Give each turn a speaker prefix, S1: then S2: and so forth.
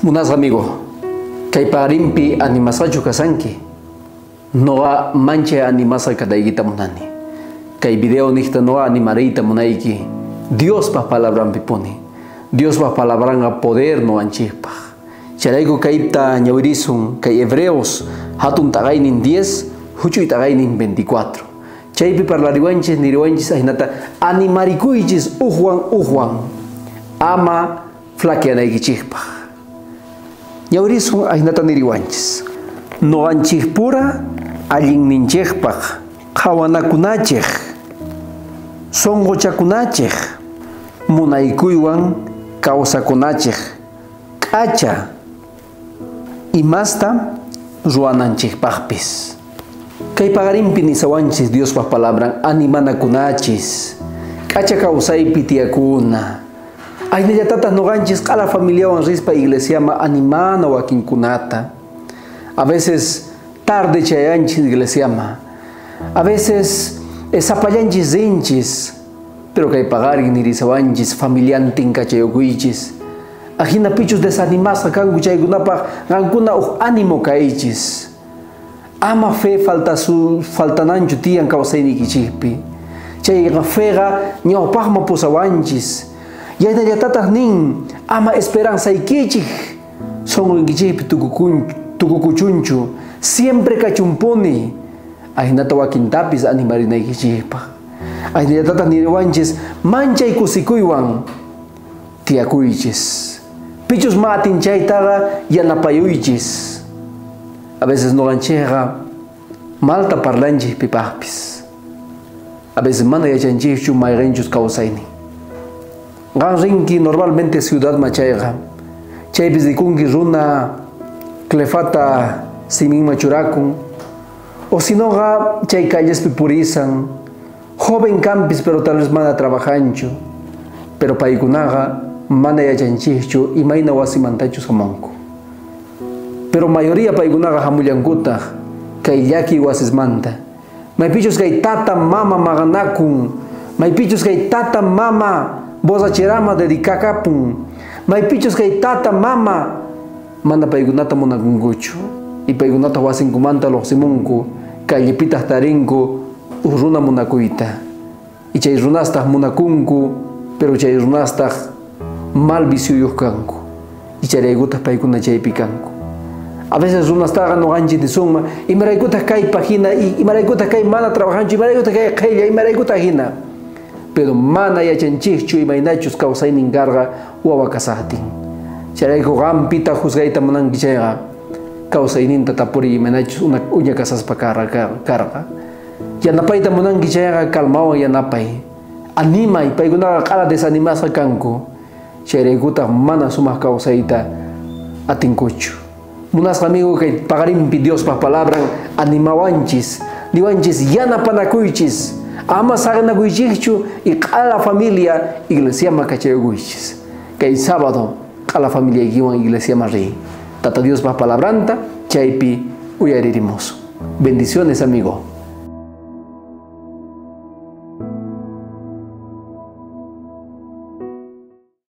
S1: Munas amigo, kay parimpi animasa kasanki. Noa mancha animasa kadaigita munani. Kay video nihta noa animareita munaiki. Dios pa palabran piponi. Dios pa palabran a poder no anchipa. Charaigo kaita ñawirisun kay Hebreos hatun tagainin 10, huchuy tagainin 24. Chaypi parlariwanchis niriwanchis ahinata animarikuichis ujuan ama flaqueanaykichikpa. Ñawirisun ahinata niriwanchis no anchikpura allin ninchikpaq qhawanakunachik songochakunachik munaykuywan kawsakunachik k'acha imasta ruwananchikpaqpis. Kay pagarimpi nisawanchis Dios pa palabran animanakunachis k'acha kawsaypi tiyakuna aynallatatas noqanchis q'ala familiawan rispa iglesiama animana wakinkunata. A veces tarde chayanchis iglesiama, a veces sapallanchis zinchis, pero kay pagarin nirisawanchis familiantin kachayukuichis. Ajina pichus desanimasa kanku chaykunapaq qankuna ánimo kaychis. Ama fe faltananchu tiyan kawsaynikichikpi. Chay fega ñawpaqman pusawanchis. Yaynallatatas nin ama esperanzaykichik sonrinkichikpi tukukuchunchu siempre kachumpuni ahinata wakintapis animarinaykichikpaq. Aynallatatas niriwanchis manchay kusikuywan tiyakuychis. Pichus matin chaytaqa yanapayuychis. A veces noqanchikqa malta parlanchik pipaqpis. A veces mana yachanchikchu mayqinchus kawsaynin. Qan rinki normalmente ciudad machayqa chaypis rikunki runa clefata simin machurakun o sinoqa chay callespi purizan joven campis pero tal vez mana trabajanchu pero paykunaqa mana yachanchikchu imayna wasimantachu hamunku pero mayoría paykunaqa hamullankutaq kay llaki wasismanta maypichus kay tata mama maqanakun maypichus kay tata mama bosachirama dedicakapun maypichus kay tata mama mana paykunata munakunkuchu y paykunata wasinkumanta lluqsimunku kallipitaq tarinku runa munakuyta y chay runastaq munakunku pero chay runastaq mal viciyuq kanku y chayraykutaq paykuna chaypi kanku. A veces runastaqa noqanchik nisunman imaraykutaq kay pajina y imaraykutaq kay mana trabajanchu imaraykutaq kay qhilla imaraykutaq hina pero mana yachanchikchu imaynachus kawsaynin karqa wawa kasaqtin. Charayku qampita juzgayta munanki chayqa kawsayninta tapuri imaynachus una uña kasaspa karqa. Yanapayta munanki chayqa calmawan yanapay. Animay paykunaqa q'ala desanimasa kanku. Chayraykutaq mana sumaq kawsayta atinkuchu. Munasqa amigo kay pagarimpi Dios pa palabran animawanchis niwanchis yanapanakuychis ama saganakuychikchu y q'ala familia iglesiama kachayukuychis. Kay sábado q'ala familia ikiwan iglesiama riy. Tata Dios pa palabranta chaypi uyaririmos. Bendiciones amigo.